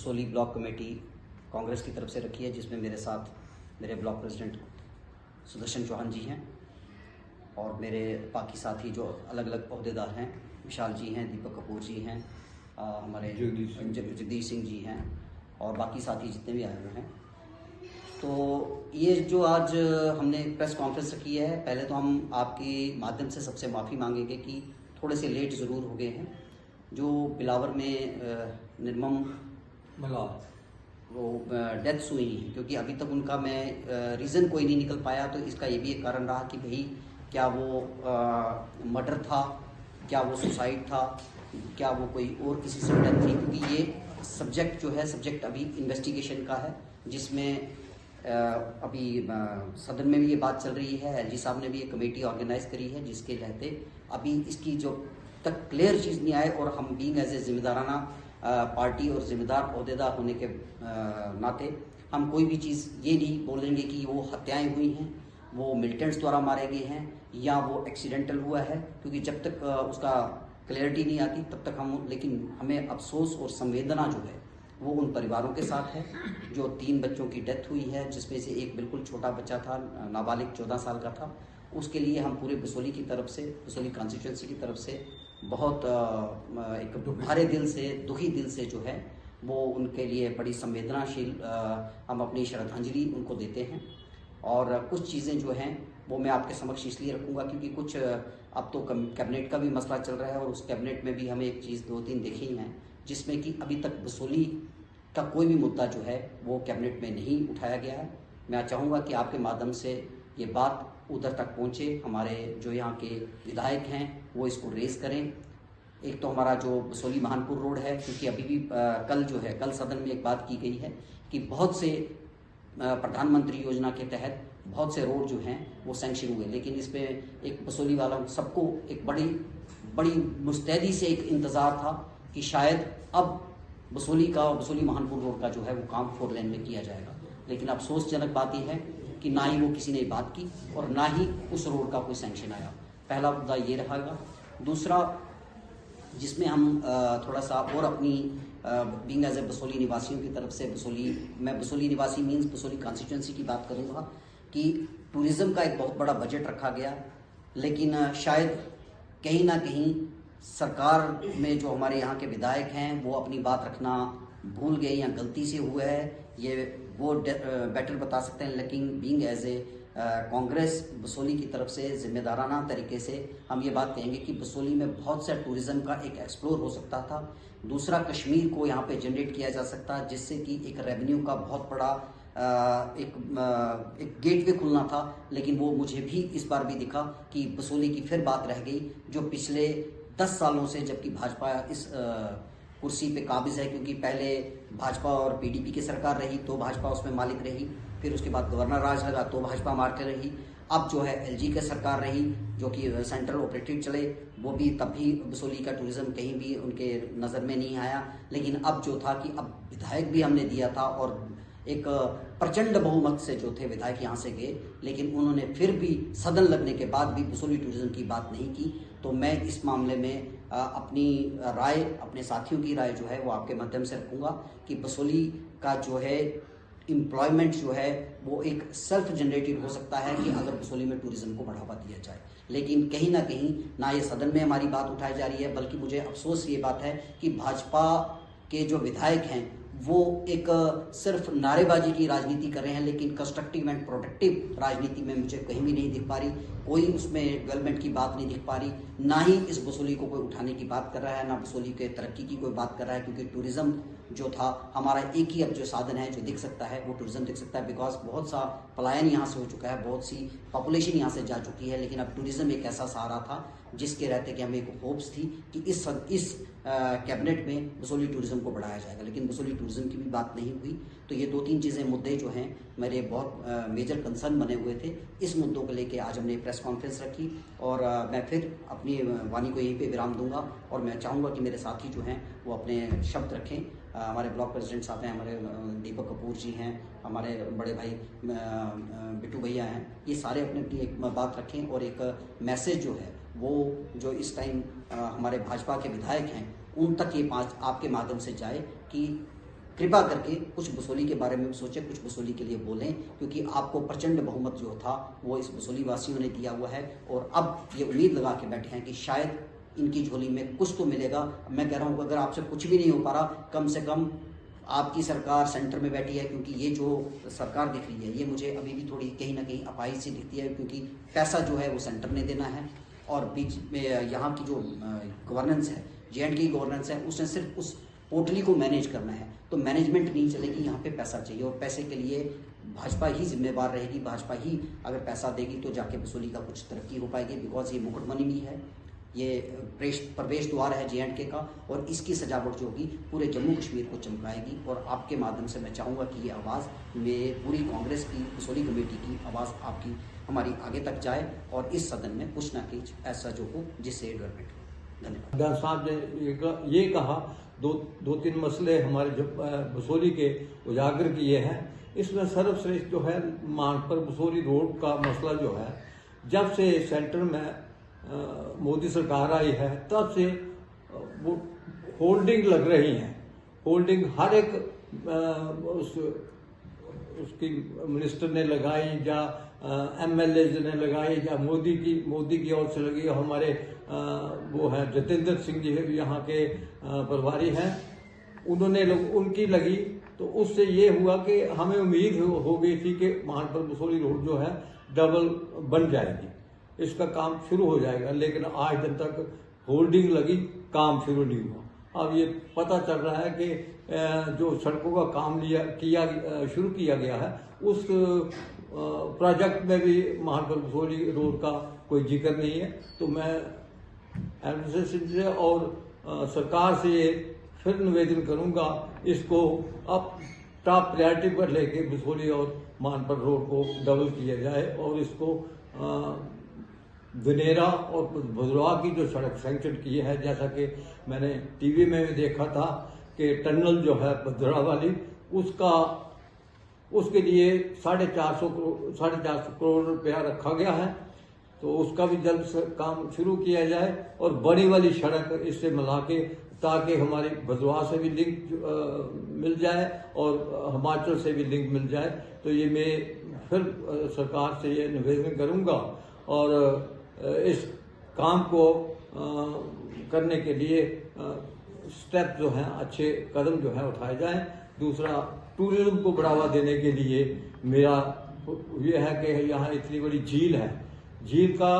Basoli block committee Congress की तरफ से रखी है, जिसमें मेरे साथ मेरे ब्लॉक प्रेसिडेंट सुदर्शन चौहान जी हैं और मेरे बाकी साथी जो अलग अलग ओहदेदार हैं, विशाल जी हैं, दीपक कपूर जी हैं, हमारे जगदीश सिंह जी हैं और बाकी साथी जितने भी आए हुए हैं। तो ये जो आज हमने प्रेस कॉन्फ्रेंस रखी है, पहले तो हम आपके माध्यम से सबसे माफ़ी मांगेंगे कि थोड़े से लेट ज़रूर हो गए हैं। जो बिलावर में निर्मम वो डेथ्स हुई हैं, क्योंकि अभी तक उनका मैं रीज़न कोई नहीं निकल पाया, तो इसका ये भी एक कारण रहा कि भाई क्या वो मर्डर था, क्या वो सुसाइड था, क्या वो कोई और किसी से डेथ थी, क्योंकि ये सब्जेक्ट जो है सब्जेक्ट अभी इन्वेस्टिगेशन का है, जिसमें अभी सदन में भी ये बात चल रही है। एलजी साहब ने भी एक कमेटी ऑर्गेनाइज करी है, जिसके रहते अभी इसकी जो तक क्लियर चीज़ नहीं आए और हम बीइंग एज ए जिम्मेदाराना पार्टी और जिम्मेदार ओहदेदार होने के नाते हम कोई भी चीज़ ये नहीं बोलेंगे कि वो हत्याएं हुई हैं, वो मिलिटेंट्स द्वारा मारे गए हैं या वो एक्सीडेंटल हुआ है, क्योंकि जब तक उसका क्लैरिटी नहीं आती तब तक लेकिन हमें अफसोस और संवेदना जो है वो उन परिवारों के साथ है जो 3 बच्चों की डेथ हुई है, जिसमें से एक बिल्कुल छोटा बच्चा था, नाबालिग 14 साल का था। उसके लिए हम पूरे बसोली की तरफ से, बसोली कॉन्स्टिट्यूंसी की तरफ से बहुत एक भारे दिल से, दुखी दिल से जो है वो उनके लिए बड़ी संवेदनाशील हम अपनी श्रद्धांजलि उनको देते हैं। और कुछ चीज़ें जो हैं वो मैं आपके समक्ष इसलिए रखूँगा क्योंकि कुछ अब तो कैबिनेट का भी मसला चल रहा है और उस कैबिनेट में भी हमें एक चीज़ 2-3 देखी हैं, जिसमें कि अभी तक बसोली का कोई भी मुद्दा जो है वो कैबिनेट में नहीं उठाया गया है। मैं चाहूँगा कि आपके माध्यम से ये बात उधर तक पहुँचे, हमारे जो यहाँ के विधायक हैं वो इसको रेस करें। एक तो हमारा जो बसोली महानपुर रोड है, क्योंकि अभी भी कल सदन में एक बात की गई है कि बहुत से प्रधानमंत्री योजना के तहत बहुत से रोड जो हैं वो सैंक्शन हुए, लेकिन इस पर एक बसोली वाला सबको एक बड़ी मुस्तैदी से एक इंतज़ार था कि शायद अब बसोली महानपुर रोड का जो है वो काम 4 लेन में किया जाएगा, लेकिन अफसोसजनक बात यह है कि ना ही वो किसी ने बात की और ना ही उस रोड का कोई सैंक्शन आया। पहला मुद्दा ये रहेगा। दूसरा, जिसमें हम थोड़ा सा और अपनी बीइंग एज ए बसोली निवासियों की तरफ से मैं बसोली निवासी मीन्स बसोली कॉन्स्टिट्यूंसी की बात करूँगा कि टूरिज़्म का एक बहुत बड़ा बजट रखा गया, लेकिन शायद कहीं ना कहीं सरकार में जो हमारे यहाँ के विधायक हैं वो अपनी बात रखना भूल गए या गलती से हुआ है, ये वो बेटर बता सकते हैं। लेकिन बीइंग एज ए कांग्रेस बसोली की तरफ से जिम्मेदाराना तरीके से हम ये बात कहेंगे कि बसोली में बहुत सा टूरिज़्म का एक एक्सप्लोर हो सकता था। दूसरा, कश्मीर को यहाँ पे जनरेट किया जा सकता, जिससे कि एक रेवेन्यू का बहुत बड़ा एक गेटवे खुलना था, लेकिन वो मुझे भी इस बार भी दिखा कि बसोली की फिर बात रह गई, जो पिछले 10 सालों से, जबकि भाजपा इस कुर्सी पे काबिज है, क्योंकि पहले भाजपा और पीडीपी की सरकार रही तो भाजपा उसमें मालिक रही, फिर उसके बाद गवर्नर राज लगा तो भाजपा मारते रही, अब जो है एलजी की सरकार रही जो कि सेंट्रल ऑपरेटिव चले, वो भी तब भी बसोली का टूरिज़्म कहीं भी उनके नज़र में नहीं आया। लेकिन अब जो था कि अब विधायक भी हमने दिया था और एक प्रचंड बहुमत से जो थे विधायक यहाँ से गए, लेकिन उन्होंने फिर भी सदन लगने के बाद भी बसोली टूरिज़्म की बात नहीं की। तो मैं इस मामले में अपनी राय, अपने साथियों की राय जो है वो आपके माध्यम से रखूँगा कि बसोली का जो है एम्प्लॉयमेंट जो है वो एक सेल्फ जनरेटेड हो सकता है कि अगर बसोली में टूरिज़्म को बढ़ावा दिया जाए, लेकिन कहीं ना कहीं ना ये सदन में हमारी बात उठाई जा रही है, बल्कि मुझे अफसोस ये बात है कि भाजपा के जो विधायक हैं वो एक सिर्फ नारेबाजी की राजनीति कर रहे हैं, लेकिन कंस्ट्रक्टिव एंड प्रोडक्टिव राजनीति में मुझे कहीं भी नहीं दिख पा रही, कोई उसमें डेवलपमेंट की बात नहीं दिख पा रही, ना ही इस बसोली को कोई उठाने की बात कर रहा है, ना बसोली के तरक्की की कोई बात कर रहा है, क्योंकि टूरिज़्म जो था हमारा एक ही अब जो साधन है जो दिख सकता है वो टूरिज़्म दिख सकता है, बिकॉज बहुत सा पलायन यहाँ से हो चुका है, बहुत सी पॉपुलेशन यहाँ से जा चुकी है, लेकिन अब टूरिज़्म एक ऐसा सहारा था जिसके रहते कि हमें एक होप्स थी कि इस कैबिनेट में बसोली टूरिज़्म को बढ़ाया जाएगा, लेकिन बसोली टूरिज़्म की भी बात नहीं हुई। तो ये 2-3 चीज़ें, मुद्दे जो हैं मेरे बहुत मेजर कंसर्न बने हुए थे। इस मुद्दों को लेके आज हमने प्रेस कॉन्फ्रेंस रखी और मैं फिर अपनी वाणी को यहीं पे विराम दूंगा और मैं चाहूँगा कि मेरे साथी जो हैं वो अपने शब्द रखें। हमारे ब्लॉक प्रेसिडेंट साहब हैं, हमारे दीपक कपूर जी हैं, हमारे बड़े भाई बिट्टू भैया हैं, ये सारे अपनी अपनी एक बात रखें और एक मैसेज जो है वो जो इस टाइम हमारे भाजपा के विधायक हैं उन तक ये आपके माध्यम से जाए कि कृपा करके कुछ बसोली के बारे में सोचें, कुछ बसोली के लिए बोलें, क्योंकि आपको प्रचंड बहुमत जो था वो इस बसोली वासियों ने दिया हुआ है। और अब ये उम्मीद लगा के बैठे हैं कि शायद इनकी झोली में कुछ तो मिलेगा। मैं कह रहा हूँ अगर आपसे कुछ भी नहीं हो पा रहा, कम से कम आपकी सरकार सेंटर में बैठी है, क्योंकि ये जो सरकार दिख रही है ये मुझे अभी भी थोड़ी कहीं ना कहीं अपाहिज सी दिखती है, क्योंकि पैसा जो है वो सेंटर ने देना है और बीच में यहाँ की जो गवर्नेंस है, J&K की गवर्नेंस है, उसने सिर्फ उस पोर्टली को मैनेज करना है। तो मैनेजमेंट नहीं चलेगी, यहाँ पे पैसा चाहिए और पैसे के लिए भाजपा ही जिम्मेवार रहेगी। भाजपा ही अगर पैसा देगी तो जाके बसोली का कुछ तरक्की हो पाएगी, बिकॉज ये मुकुटमणि भी है, ये प्रवेश द्वार है J&K का, और इसकी सजावट जो होगी पूरे जम्मू कश्मीर को चमकाएगी। और आपके माध्यम से मैं चाहूँगा कि ये आवाज़ में पूरी कांग्रेस की बसोली कमेटी की आवाज़ आपकी हमारी आगे तक जाए और इस सदन में कुछ ना कुछ ऐसा जो हो जिससे डेवलपमेंट हो। धन्यवाद। साहब ने ये कहा दो तीन मसले हमारे जो बसोली के उजागर किए हैं। इसमें सर्वश्रेष्ठ जो है मानपुर बसोली रोड का मसला जो है, जब से सेंटर में मोदी सरकार आई है तब से वो होल्डिंग लग रही हैं। होल्डिंग हर एक उसकी मिनिस्टर ने लगाई या MLA ने लगाई या मोदी की ओर से लगी। हमारे वो है जतेंद्र सिंह जी यहाँ के प्रभारी हैं, उनकी लगी, तो उससे ये हुआ कि हमें उम्मीद हो गई थी कि मानपुर बसोली रोड जो है डबल बन जाएगी, इसका काम शुरू हो जाएगा। लेकिन आज दिन तक होल्डिंग लगी, काम शुरू नहीं हुआ। अब ये पता चल रहा है कि जो सड़कों का काम शुरू किया गया है उस प्रोजेक्ट में भी मानपुर बसोली रोड का कोई जिक्र नहीं है। तो मैं एडमिनिस्ट्रेशन से और सरकार से ये फिर निवेदन करूंगा, इसको अब टॉप प्रायोरिटी पर लेके बसोली और मानपुर रोड को डबल किया जाए और इसको धनेरा और भदरवा की जो सड़क सैंक्शन की है, जैसा कि मैंने टीवी में भी देखा था कि टनल जो है भदरवा वाली उसके लिए 450 करोड़ रुपया रखा गया है, तो उसका भी जल्द से काम शुरू किया जाए और बड़ी वाली सड़क इससे मिला के, ताकि हमारी भदरवा से भी लिंक मिल जाए और हिमाचल से भी लिंक मिल जाए। तो ये मैं फिर सरकार से ये निवेदन करूंगा और इस काम को करने के लिए स्टेप जो हैं, अच्छे कदम जो है उठाए जाएं। दूसरा, टूरिज्म को बढ़ावा देने के लिए मेरा ये है कि यहाँ इतनी बड़ी झील है, झील का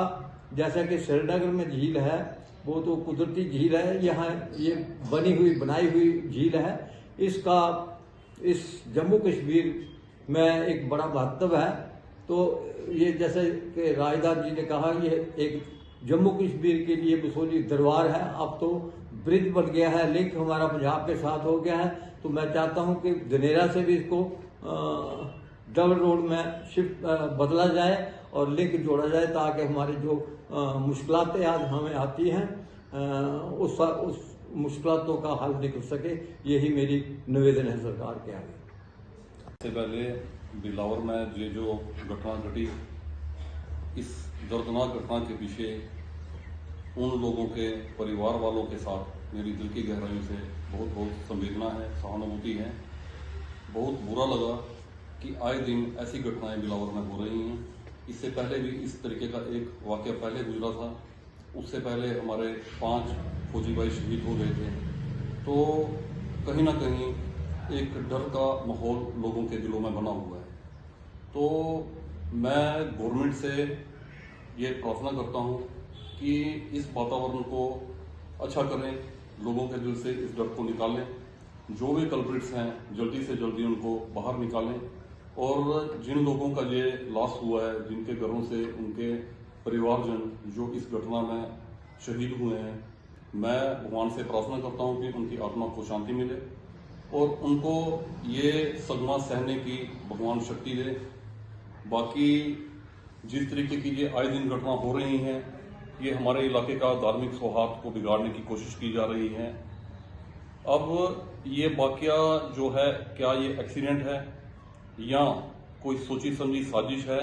जैसा कि श्रीनगर में झील है वो तो कुदरती झील है, यहाँ ये बनाई हुई झील है। इसका इस जम्मू कश्मीर में एक बड़ा महत्व है। तो ये जैसे कि राजदार जी ने कहा, ये एक जम्मू कश्मीर के लिए बसोली दरबार है। अब तो ब्रिज बन गया है, लिंक हमारा पंजाब के साथ हो गया है। तो मैं चाहता हूं कि धनेरा से भी इसको डबल रोड में शिफ्ट बदला जाए और लिंक जोड़ा जाए, ताकि हमारी जो मुश्किलातें आज हमें आती हैं उस मुश्किलातों का हल निकल सके। यही मेरी निवेदन है सरकार के आगे। सबसे पहले बिलावर में ये जो घटना घटी, इस दर्दनाक घटना के पीछे उन लोगों के परिवार वालों के साथ मेरी दिल की गहराई से बहुत संवेदना है, सहानुभूति है। बहुत बुरा लगा कि आए दिन ऐसी घटनाएं बिलावर में हो रही हैं। इससे पहले भी इस तरीके का एक वाक़या पहले गुजरा था, उससे पहले हमारे 5 फौजी भाई शहीद हो गए थे। तो कहीं ना कहीं एक डर का माहौल लोगों के दिलों में बना हुआ है। तो मैं गवर्नमेंट से ये प्रार्थना करता हूँ कि इस वातावरण को अच्छा करें, लोगों के दिल से इस डर को निकालें, जो भी कल्प्रिट्स हैं जल्दी से जल्दी उनको बाहर निकालें और जिन लोगों का ये लॉस हुआ है, जिनके घरों से उनके परिवारजन जो इस घटना में शहीद हुए हैं, मैं भगवान से प्रार्थना करता हूँ कि उनकी आत्मा को शांति मिले और उनको ये सदमा सहने की भगवान शक्ति दे। बाकी जिस तरीके की ये आए दिन घटना हो रही हैं, ये हमारे इलाके का धार्मिक सौहार्द को बिगाड़ने की कोशिश की जा रही है। अब ये वाकया जो है, क्या ये एक्सीडेंट है या कोई सोची समझी साजिश है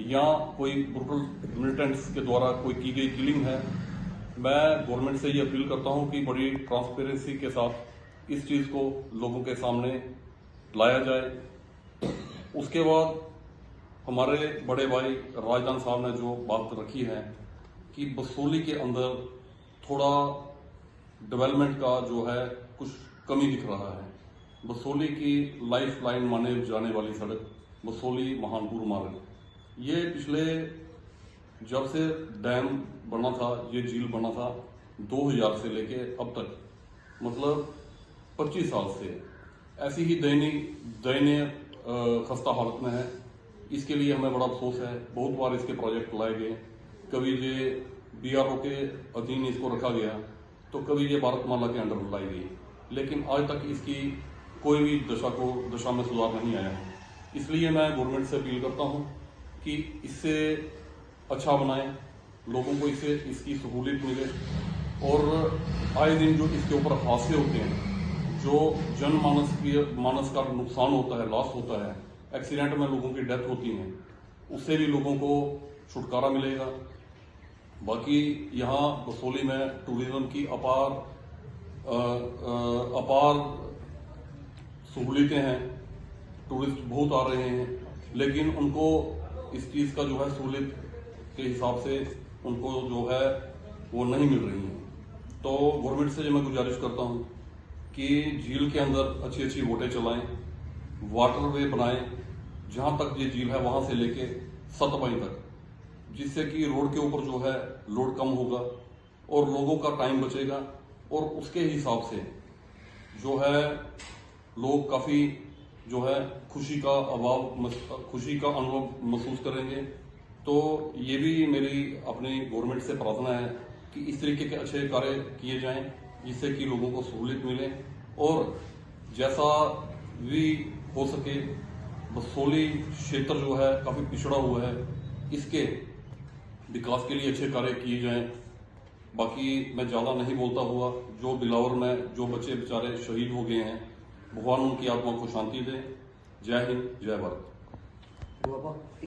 या कोई ब्रूटल मिलिटेंट्स के द्वारा कोई की गई किलिंग है। मैं गवर्नमेंट से ये अपील करता हूँ कि बड़ी ट्रांसपेरेंसी के साथ इस चीज़ को लोगों के सामने लाया जाए। उसके बाद हमारे बड़े भाई राजदान साहब ने जो बात रखी है कि बसोली के अंदर थोड़ा डेवलपमेंट का जो है कुछ कमी दिख रहा है। बसोली की लाइफ लाइन माने जाने वाली सड़क बसोली महानपुर मार्ग, ये पिछले जब से डैम बना था, ये झील बना था 2000 से लेके अब तक, मतलब 25 साल से ऐसी ही दयनीय खस्ता हालत में है। इसके लिए हमें बड़ा अफसोस है। बहुत बार इसके प्रोजेक्ट लाए गए, कभी ये BRO के अधीन इसको रखा गया, तो कभी ये भारतमाला के अंडर लाई गई, लेकिन आज तक इसकी कोई भी दशा में सुधार नहीं आया है। इसलिए मैं गवर्नमेंट से अपील करता हूँ कि इससे अच्छा बनाएं, लोगों को इससे इसकी सहूलियत मिले, और आए दिन जो इसके ऊपर हादसे होते हैं, जो मानस का नुकसान होता है, लॉस होता है, एक्सीडेंट में लोगों की डेथ होती है, उससे भी लोगों को छुटकारा मिलेगा। बाकी यहाँ बसोली में टूरिज्म की अपार सहूलियतें हैं, टूरिस्ट बहुत आ रहे हैं, लेकिन उनको इस चीज़ का जो है सहूलियत के हिसाब से उनको जो है वो नहीं मिल रही है। तो गवर्नमेंट से मैं गुजारिश करता हूँ कि झील के अंदर अच्छी अच्छी बोटें चलाएं, वाटरवे बनाएं, जहाँ तक ये झील है वहाँ से लेके सतपाई तक, जिससे कि रोड के ऊपर जो है लोड कम होगा और लोगों का टाइम बचेगा, और उसके हिसाब से जो है लोग काफ़ी जो है खुशी का अनुभव महसूस करेंगे। तो ये भी मेरी अपनी गवर्नमेंट से प्रार्थना है कि इस तरीके के अच्छे कार्य किए जाएं, जिससे कि लोगों को सहूलियत मिले, और जैसा भी हो सके बसोली क्षेत्र जो है काफ़ी पिछड़ा हुआ है, इसके विकास के लिए अच्छे कार्य किए जाएं। बाकी मैं ज़्यादा नहीं बोलता हुआ, जो बिलावर में जो बच्चे बेचारे शहीद हो गए हैं, भगवान उनकी आत्मा को शांति दे। जय हिंद, जय भारत।